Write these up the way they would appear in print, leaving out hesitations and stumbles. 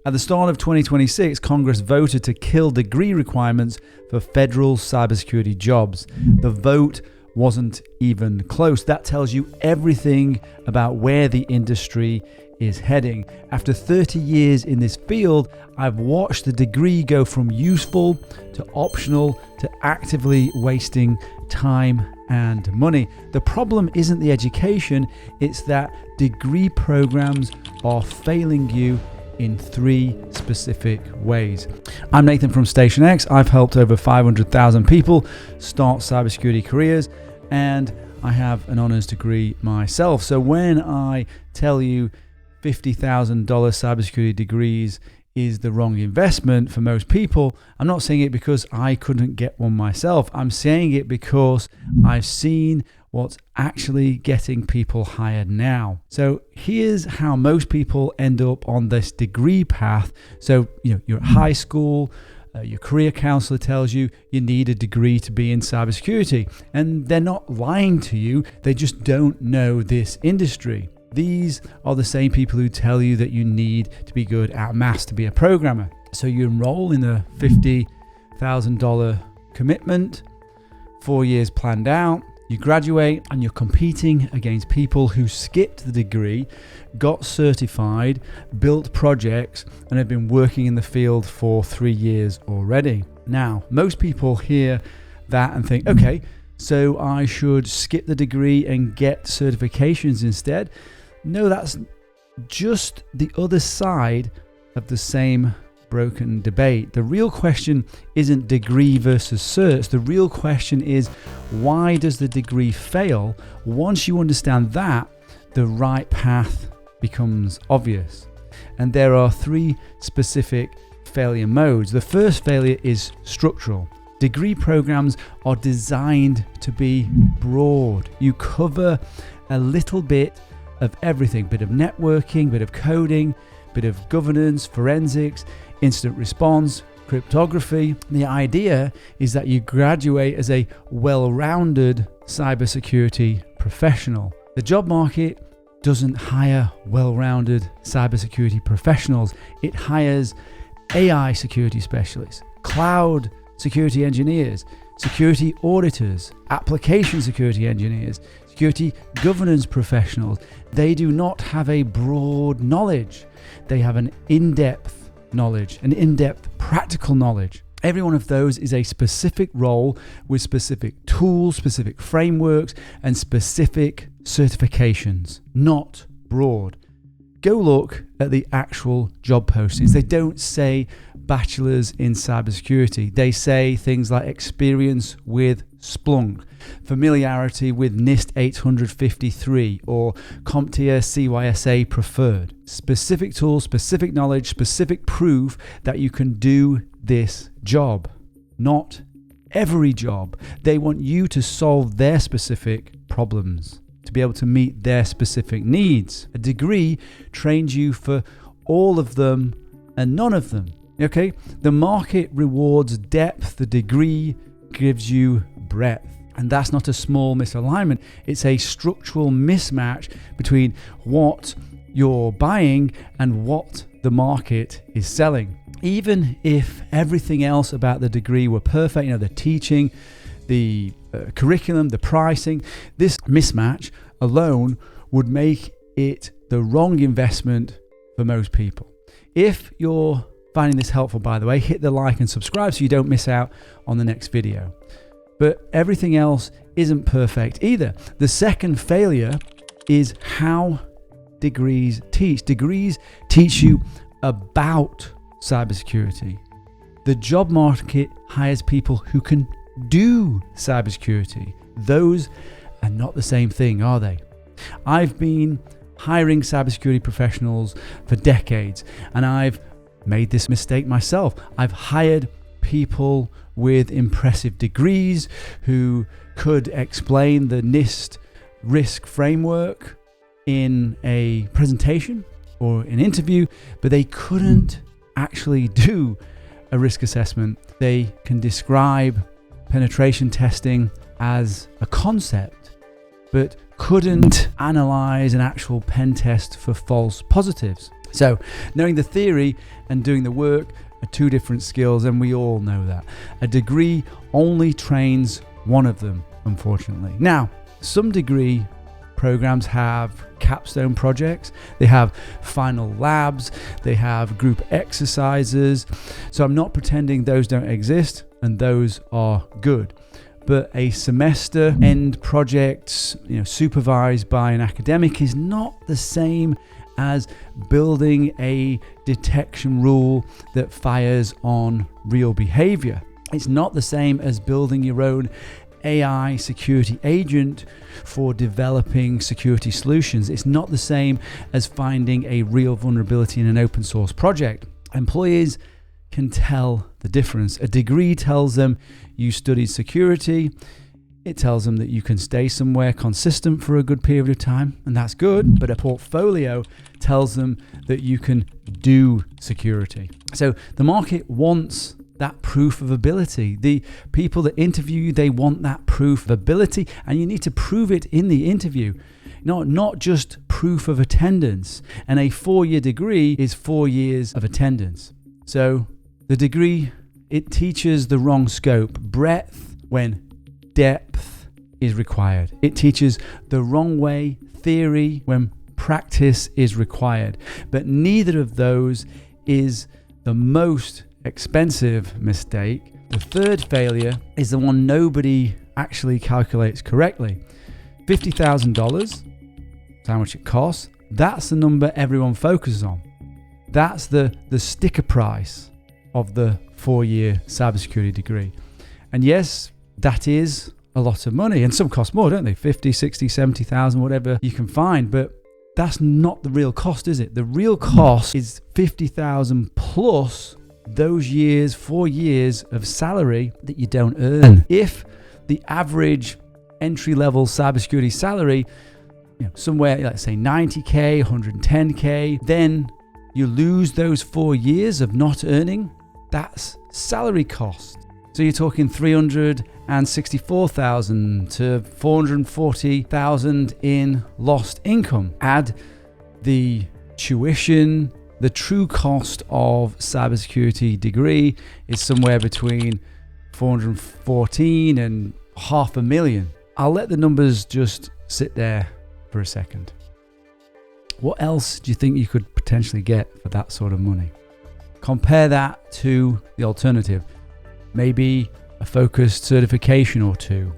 At the start of 2026, Congress voted to kill degree requirements for federal cybersecurity jobs. The vote wasn't even close. That tells you everything about where the industry is heading. After 30 years in this field, I've watched the degree go from useful to optional to actively wasting time and money. The problem isn't the education, it's that degree programs are failing you in 3 specific ways. I'm Nathan from StationX. I've helped over 500,000 people start cybersecurity careers, and I have an honors degree myself. So when I tell you $50,000 cybersecurity degrees is the wrong investment for most people, I'm not saying it because I couldn't get one myself. I'm saying it because I've seen what's actually getting people hired now. So here's how most people end up on this degree path. So you're at high school, your career counselor tells you you need a degree to be in cybersecurity, and they're not lying to you, they just don't know this industry. These are the same people who tell you that you need to be good at maths to be a programmer. So you enroll in a $50,000 commitment, 4 years planned out, you graduate, and you're competing against people who skipped the degree, got certified, built projects, and have been working in the field for 3 years already. Now, most people hear that and think, okay, so I should skip the degree and get certifications instead. No, that's just the other side of the same broken debate. The real question isn't degree versus certs. The real question is, why does the degree fail? Once you understand that, the right path becomes obvious. And there are 3 specific failure modes. The first failure is structural. Degree programs are designed to be broad. You cover a little bit of everything, bit of networking, bit of coding, bit of governance, forensics, incident response, cryptography. The idea is that you graduate as a well-rounded cybersecurity professional. The job market doesn't hire well-rounded cybersecurity professionals. It hires AI security specialists, cloud security engineers, security auditors, application security engineers, security governance professionals. They do not have a broad knowledge. They have an in-depth knowledge, an in-depth practical knowledge. Every one of those is a specific role with specific tools, specific frameworks, and specific certifications, not broad. Go look at the actual job postings. They don't say bachelor's in cybersecurity. They say things like experience with Splunk, familiarity with NIST 853, or CompTIA CYSA preferred. Specific tools, specific knowledge, specific proof that you can do this job. Not every job. They want you to solve their specific problems, to be able to meet their specific needs. A degree trains you for all of them and none of them. Okay? The market rewards depth, the degree gives you breadth. And that's not a small misalignment. It's a structural mismatch between what you're buying and what the market is selling. Even if everything else about the degree were perfect, the teaching, the curriculum, the pricing, this mismatch alone would make it the wrong investment for most people. If you're finding this helpful, by the way, hit the like and subscribe so you don't miss out on the next video. But everything else isn't perfect either. The second failure is how degrees teach. Degrees teach you about cybersecurity. The job market hires people who can do cybersecurity. Those are not the same thing, are they? I've been hiring cybersecurity professionals for decades, and I've made this mistake myself. I've hired people with impressive degrees who could explain the NIST risk framework in a presentation or an interview, but they couldn't actually do a risk assessment. They can describe penetration testing as a concept, but couldn't analyze an actual pen test for false positives. So knowing the theory and doing the work are two different skills, and we all know that. A degree only trains one of them, unfortunately. Now, some degree programs have capstone projects, they have final labs, they have group exercises. So I'm not pretending those don't exist, and those are good. But a semester end project, supervised by an academic is not the same as building a detection rule that fires on real behavior. It's not the same as building your own AI security agent for developing security solutions. It's not the same as finding a real vulnerability in an open source project. Employees can tell the difference. A degree tells them you studied security. It tells them that you can stay somewhere consistent for a good period of time, and that's good. But a portfolio tells them that you can do security. So the market wants that proof of ability. The people that interview you, they want that proof of ability, and you need to prove it in the interview. Not just proof of attendance. And a 4-year degree is 4 years of attendance. So the degree, it teaches the wrong scope, breadth when depth is required. It teaches the wrong way, theory when practice is required. But neither of those is the most expensive mistake. The third failure is the one nobody actually calculates correctly. $50,000, that's how much it costs. That's the number everyone focuses on. That's the sticker price of the 4-year cybersecurity degree. And yes, that is a lot of money, and some cost more, don't they? 50, 60, 70,000, whatever you can find. But that's not the real cost, is it? The real cost is 50,000 plus those years, 4 years of salary that you don't earn. If the average entry-level cybersecurity salary, somewhere, let's say 90K, 110K, then you lose those 4 years of not earning. That's salary cost. So you're talking 364,000 to 440,000 in lost income. Add the tuition. The true cost of cybersecurity degree is somewhere between 414 and $500,000. I'll let the numbers just sit there for a second. What else do you think you could potentially get for that sort of money? Compare that to the alternative. Maybe a focused certification or two,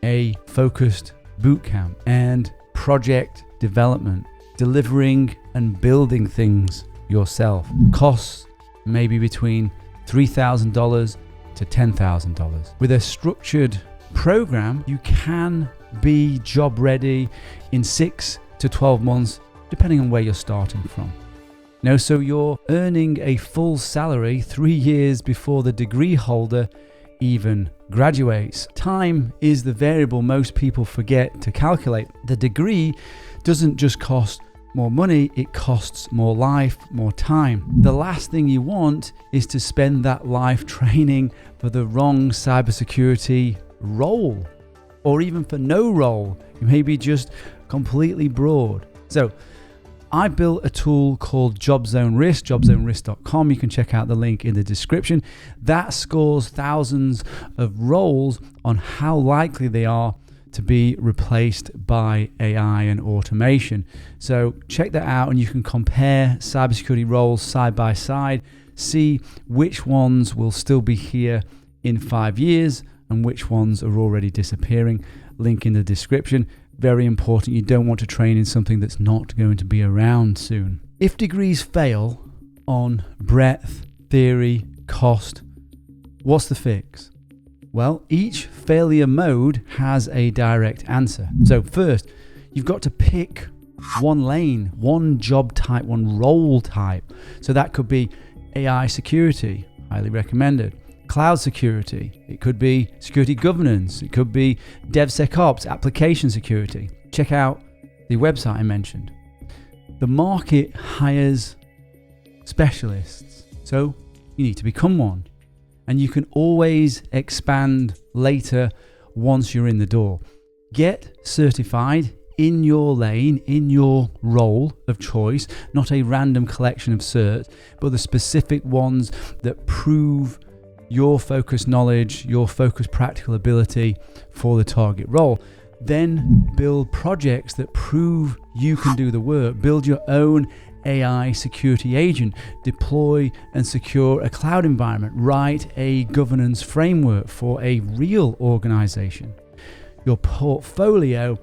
a focused bootcamp, and project development, delivering and building things yourself. Costs maybe between $3,000 to $10,000. With a structured program, you can be job ready in 6 to 12 months, depending on where you're starting from. So you're earning a full salary 3 years before the degree holder even graduates. Time is the variable most people forget to calculate. The degree doesn't just cost more money, it costs more life, more time. The last thing you want is to spend that life training for the wrong cybersecurity role, or even for no role. You may be just completely broad. So I built a tool called Job Zone Risk, jobzonerisk.com. You can check out the link in the description. That scores thousands of roles on how likely they are to be replaced by AI and automation. So check that out, and you can compare cybersecurity roles side by side, see which ones will still be here in 5 years and which ones are already disappearing. Link in the description. Very important. You don't want to train in something that's not going to be around soon. If degrees fail on breadth, theory, cost, what's the fix? Well, each failure mode has a direct answer. So first, you've got to pick one lane, one job type, one role type. So that could be AI security, highly recommended. Cloud security, it could be security governance, it could be DevSecOps, application security. Check out the website I mentioned. The market hires specialists, so you need to become one. And you can always expand later once you're in the door. Get certified in your lane, in your role of choice, not a random collection of certs, but the specific ones that prove your focused knowledge, your focused practical ability for the target role. Then build projects that prove you can do the work. Build your own AI security agent, deploy and secure a cloud environment, write a governance framework for a real organization. Your portfolio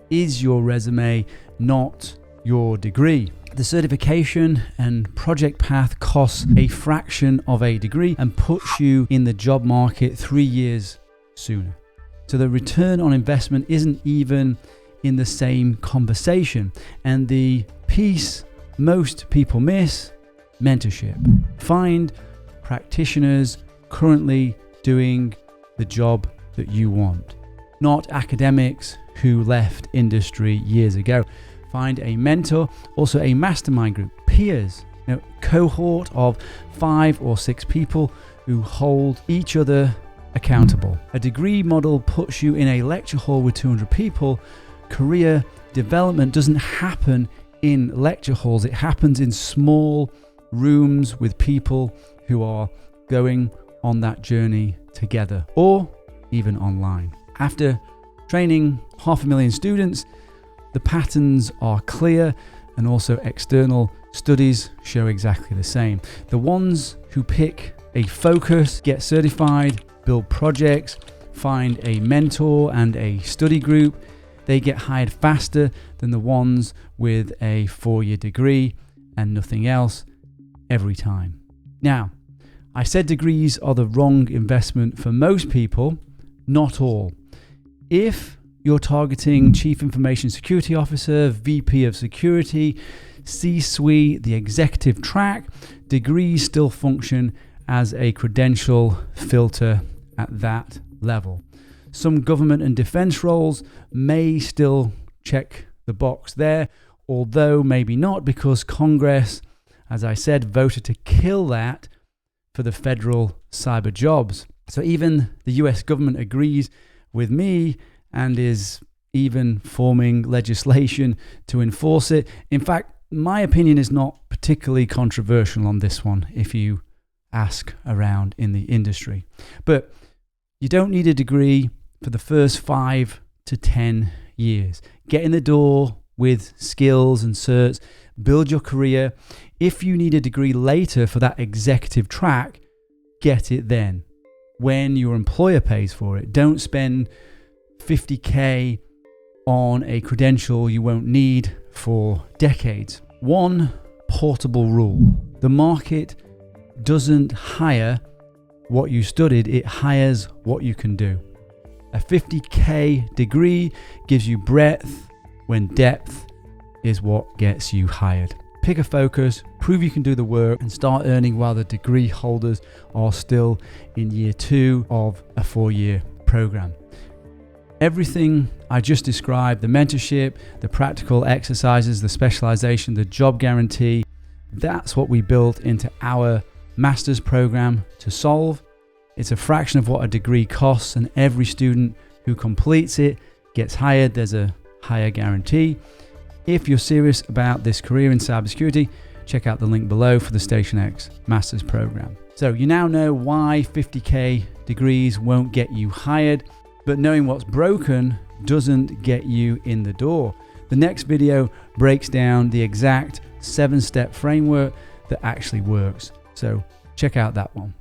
is your resume, not your degree. The certification and project path costs a fraction of a degree and puts you in the job market 3 years sooner. So the return on investment isn't even in the same conversation. And the piece most people miss, mentorship. Find practitioners currently doing the job that you want, not academics who left industry years ago. Find a mentor, also a mastermind group, peers, cohort of 5 or 6 people who hold each other accountable. A degree model puts you in a lecture hall with 200 people. Career development doesn't happen in lecture halls. It happens in small rooms with people who are going on that journey together, or even online. After training 500,000 students, the patterns are clear, and also external studies show exactly the same. The ones who pick a focus, get certified, build projects, find a mentor and a study group, they get hired faster than the ones with a 4-year degree and nothing else every time. Now, I said degrees are the wrong investment for most people, not all. If you're targeting Chief Information Security Officer, VP of Security, C-suite, the executive track, degrees still function as a credential filter at that level. Some government and defense roles may still check the box there, although maybe not, because Congress, as I said, voted to kill that for the federal cyber jobs. So even the US government agrees with me and is even forming legislation to enforce it. In fact, my opinion is not particularly controversial on this one if you ask around in the industry. But you don't need a degree for the first 5 to 10 years. Get in the door with skills and certs, build your career. If you need a degree later for that executive track, get it then, when your employer pays for it. Don't spend $50K on a credential you won't need for decades. One portable rule: the market doesn't hire what you studied, it hires what you can do. A $50K degree gives you breadth when depth is what gets you hired. Pick a focus, prove you can do the work, and start earning while the degree holders are still in year 2 of a 4-year program. Everything I just described, the mentorship, the practical exercises, the specialization, the job guarantee, that's what we built into our master's program to solve. It's a fraction of what a degree costs, and every student who completes it gets hired. There's a higher guarantee. If you're serious about this career in cybersecurity, check out the link below for the StationX master's program. So you now know why 50K degrees won't get you hired, but knowing what's broken doesn't get you in the door. The next video breaks down the exact 7-step framework that actually works. So check out that one.